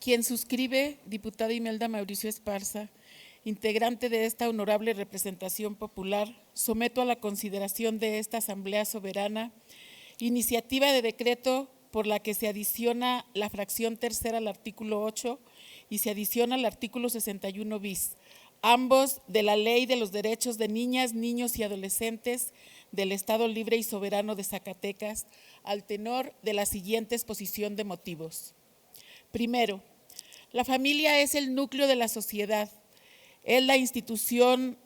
Quien suscribe, diputada Imelda Mauricio Esparza, integrante de esta honorable representación popular, someto a la consideración de esta Asamblea Soberana iniciativa de decreto por la que se adiciona la fracción tercera al artículo 8 y se adiciona al artículo 61 bis, ambos de la Ley de los Derechos de Niñas, Niños y Adolescentes del Estado Libre y Soberano de Zacatecas, al tenor de la siguiente exposición de motivos. Primero, la familia es el núcleo de la sociedad, es la institución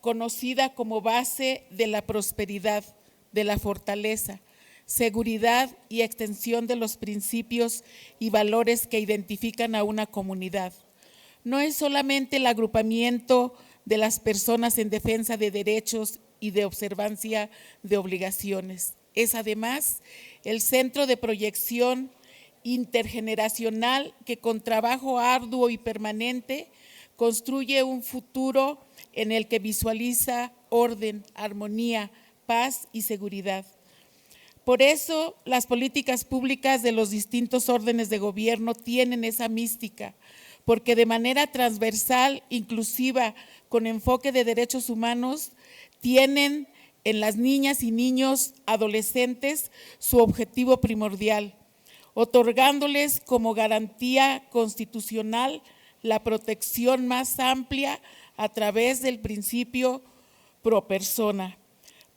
conocida como base de la prosperidad, de la fortaleza, seguridad y extensión de los principios y valores que identifican a una comunidad. No es solamente el agrupamiento de las personas en defensa de derechos y de observancia de obligaciones, es además el centro de proyección intergeneracional que con trabajo arduo y permanente construye un futuro en el que visualiza orden, armonía, paz y seguridad. Por eso, las políticas públicas de los distintos órdenes de gobierno tienen esa mística, porque de manera transversal, inclusiva, con enfoque de derechos humanos, tienen en las niñas y niños adolescentes su objetivo primordial, otorgándoles como garantía constitucional la protección más amplia a través del principio pro persona,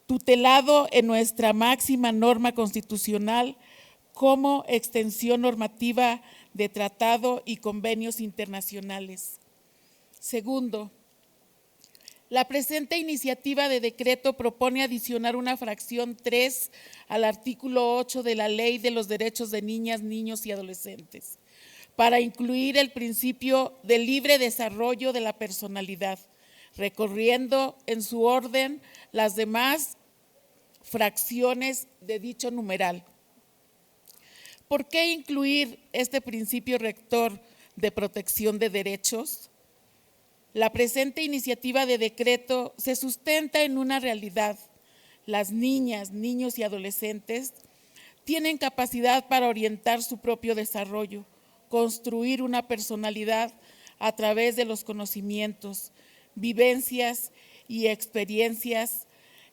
tutelado en nuestra máxima norma constitucional como extensión normativa de tratado y convenios internacionales. Segundo, la presente iniciativa de decreto propone adicionar una fracción 3 al artículo 8 de la Ley de los Derechos de Niñas, Niños y Adolescentes, para incluir el principio de libre desarrollo de la personalidad, recorriendo en su orden las demás fracciones de dicho numeral. ¿Por qué incluir este principio rector de protección de derechos? La presente iniciativa de decreto se sustenta en una realidad. Las niñas, niños y adolescentes tienen capacidad para orientar su propio desarrollo, construir una personalidad a través de los conocimientos, vivencias y experiencias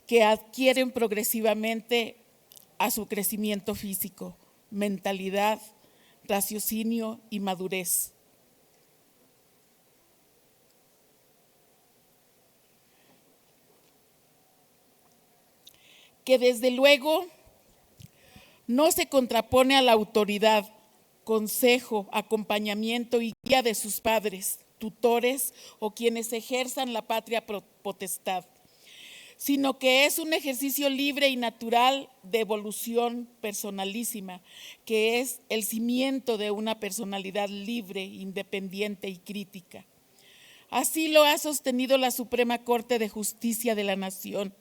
que adquieren progresivamente a su crecimiento físico, mentalidad, raciocinio y madurez. Que desde luego no se contrapone a la autoridad, consejo, acompañamiento y guía de sus padres, tutores o quienes ejerzan la patria potestad, sino que es un ejercicio libre y natural de evolución personalísima, que es el cimiento de una personalidad libre, independiente y crítica. Así lo ha sostenido la Suprema Corte de Justicia de la Nación,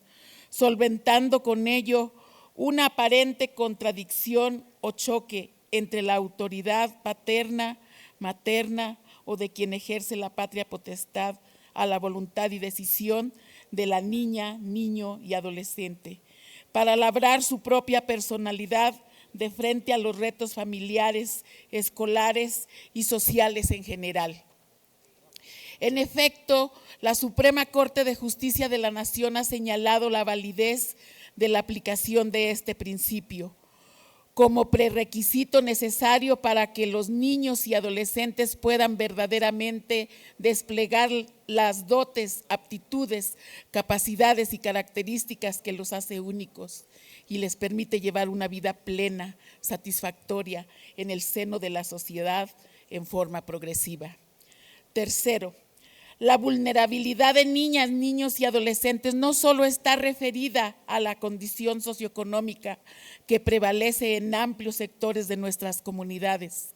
solventando con ello una aparente contradicción o choque entre la autoridad paterna, materna o de quien ejerce la patria potestad a la voluntad y decisión de la niña, niño y adolescente, para labrar su propia personalidad de frente a los retos familiares, escolares y sociales en general. En efecto, la Suprema Corte de Justicia de la Nación ha señalado la validez de la aplicación de este principio como prerequisito necesario para que los niños y adolescentes puedan verdaderamente desplegar las dotes, aptitudes, capacidades y características que los hace únicos y les permite llevar una vida plena, satisfactoria en el seno de la sociedad en forma progresiva. Tercero, la vulnerabilidad de niñas, niños y adolescentes no solo está referida a la condición socioeconómica que prevalece en amplios sectores de nuestras comunidades,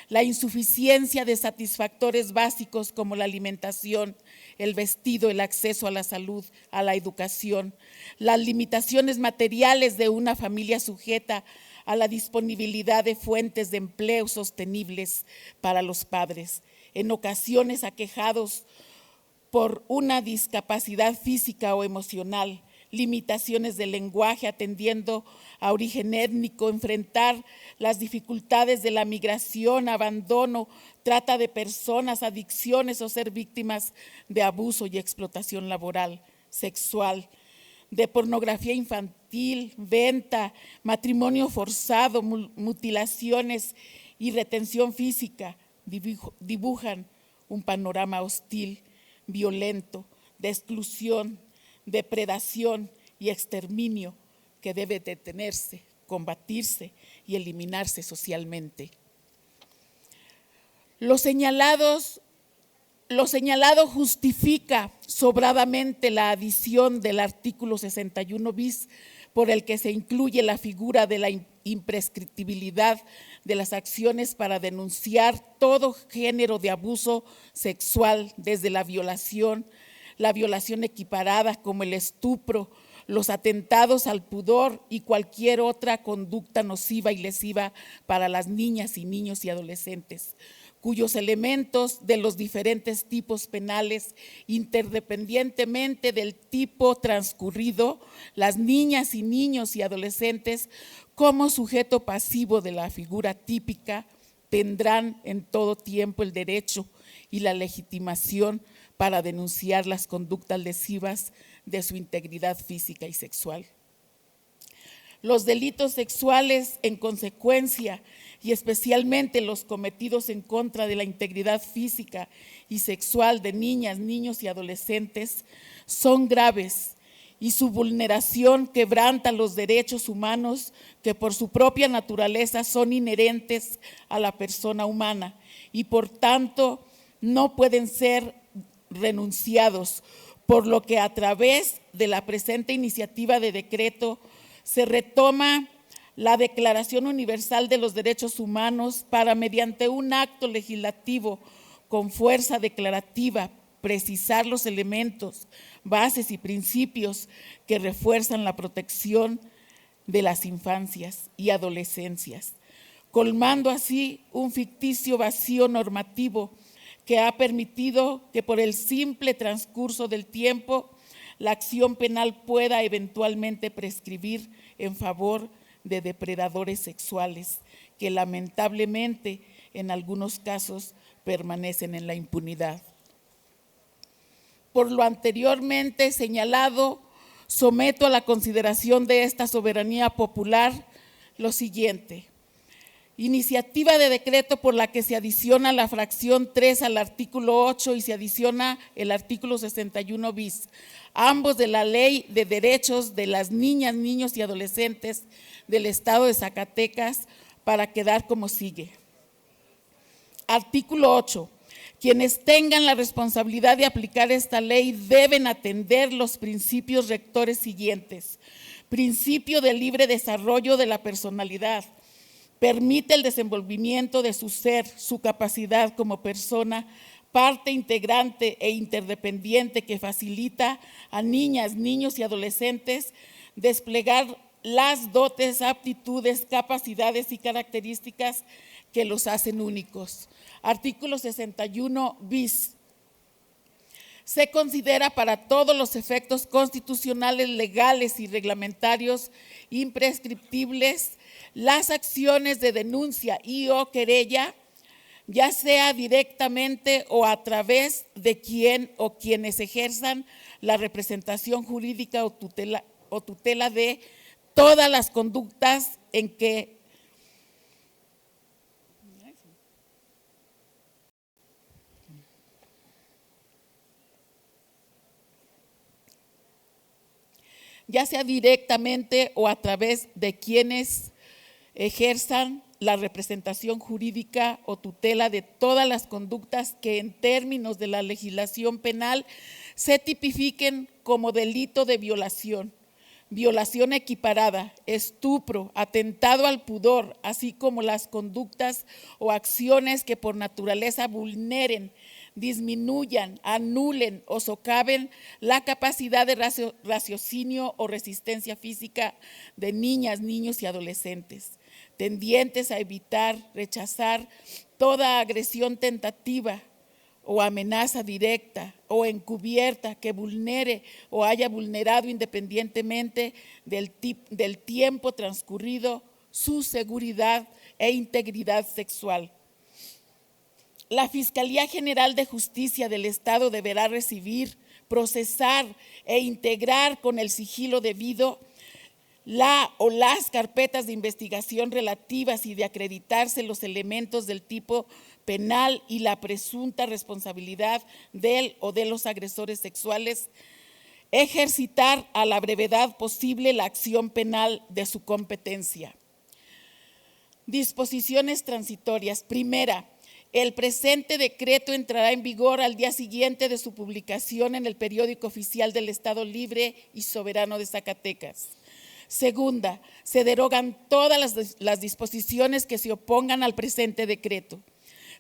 la insuficiencia de satisfactores básicos como la alimentación, el vestido, el acceso a la salud, a la educación, las limitaciones materiales de una familia sujeta a la disponibilidad de fuentes de empleo sostenibles para los padres, en ocasiones aquejados por una discapacidad física o emocional, limitaciones del lenguaje, atendiendo a origen étnico, enfrentar las dificultades de la migración, abandono, trata de personas, adicciones o ser víctimas de abuso y explotación laboral, sexual, de pornografía infantil, venta, matrimonio forzado, mutilaciones y retención física, dibujan un panorama hostil, violento, de exclusión, depredación y exterminio que debe detenerse, combatirse y eliminarse socialmente. Lo señalado justifica sobradamente la adición del artículo 61 bis, por el que se incluye la figura de la imprescriptibilidad de las acciones para denunciar todo género de abuso sexual, desde la violación equiparada como el estupro, los atentados al pudor y cualquier otra conducta nociva y lesiva para las niñas y niños y adolescentes, cuyos elementos de los diferentes tipos penales, interdependientemente del tipo transcurrido, las niñas y niños y adolescentes, como sujeto pasivo de la figura típica, tendrán en todo tiempo el derecho y la legitimación para denunciar las conductas lesivas de su integridad física y sexual. Los delitos sexuales, en consecuencia, y especialmente los cometidos en contra de la integridad física y sexual de niñas, niños y adolescentes, son graves y su vulneración quebranta los derechos humanos que por su propia naturaleza son inherentes a la persona humana y por tanto no pueden ser renunciados, por lo que a través de la presente iniciativa de decreto se retoma la Declaración Universal de los Derechos Humanos para, mediante un acto legislativo con fuerza declarativa, precisar los elementos, bases y principios que refuerzan la protección de las infancias y adolescencias, colmando así un ficticio vacío normativo que ha permitido que por el simple transcurso del tiempo la acción penal pueda eventualmente prescribir en favor de depredadores sexuales que lamentablemente en algunos casos permanecen en la impunidad. Por lo anteriormente señalado, someto a la consideración de esta soberanía popular lo siguiente. Iniciativa de decreto por la que se adiciona la fracción 3 al artículo 8 y se adiciona el artículo 61 bis, ambos de la Ley de Derechos de las Niñas, Niños y Adolescentes del Estado de Zacatecas, para quedar como sigue. Artículo 8. Quienes tengan la responsabilidad de aplicar esta ley deben atender los principios rectores siguientes. Principio del libre desarrollo de la personalidad. Permite el desenvolvimiento de su ser, su capacidad como persona, parte integrante e interdependiente que facilita a niñas, niños y adolescentes desplegar las dotes, aptitudes, capacidades y características que los hacen únicos. Artículo 61 bis. Se considera para todos los efectos constitucionales, legales y reglamentarios imprescriptibles las acciones de denuncia y o querella, ya sea directamente o a través de quien o quienes ejerzan la representación jurídica o tutela de todas las conductas en que ya sea directamente o a través de quienes ejerzan la representación jurídica o tutela de todas las conductas que en términos de la legislación penal se tipifiquen como delito de violación, violación equiparada, estupro, atentado al pudor, así como las conductas o acciones que por naturaleza vulneren, disminuyan, anulen o socaven la capacidad de raciocinio o resistencia física de niñas, niños y adolescentes, tendientes a evitar, rechazar toda agresión tentativa o amenaza directa o encubierta que vulnere o haya vulnerado independientemente del tiempo transcurrido su seguridad e integridad sexual. La Fiscalía General de Justicia del Estado deberá recibir, procesar e integrar con el sigilo debido la o las carpetas de investigación relativas y de acreditarse los elementos del tipo penal y la presunta responsabilidad del o de los agresores sexuales, ejercitar a la brevedad posible la acción penal de su competencia. Disposiciones transitorias. Primera, el presente decreto entrará en vigor al día siguiente de su publicación en el Periódico Oficial del Estado Libre y Soberano de Zacatecas. Segunda, se derogan todas las disposiciones que se opongan al presente decreto.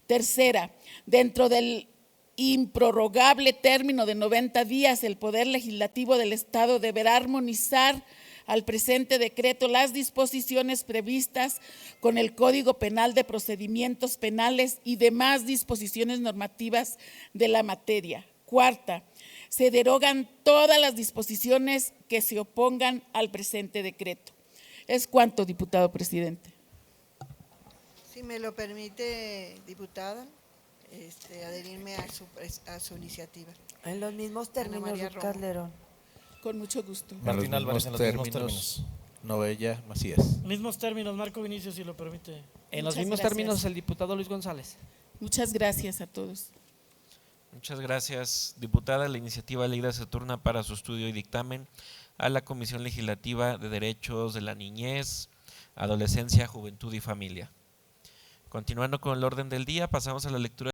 Tercera, dentro del improrrogable término de 90 días, el Poder Legislativo del Estado deberá armonizar al presente decreto las disposiciones previstas con el Código Penal de Procedimientos Penales y demás disposiciones normativas de la materia. Cuarta, se derogan todas las disposiciones que se opongan al presente decreto. Es cuanto, diputado presidente. Si me lo permite, diputada, adherirme a su iniciativa. En los mismos términos, Ruth Calderón. Con mucho gusto. Martín Álvarez, en los mismos términos. Novella Macías. Mismos términos, Marco Vinicio, si lo permite. En los mismos términos, el diputado Luis González. Muchas gracias a todos. Muchas gracias, diputada. La iniciativa leída se turna para su estudio y dictamen a la Comisión Legislativa de Derechos de la Niñez, Adolescencia, Juventud y Familia. Continuando con el orden del día, pasamos a la lectura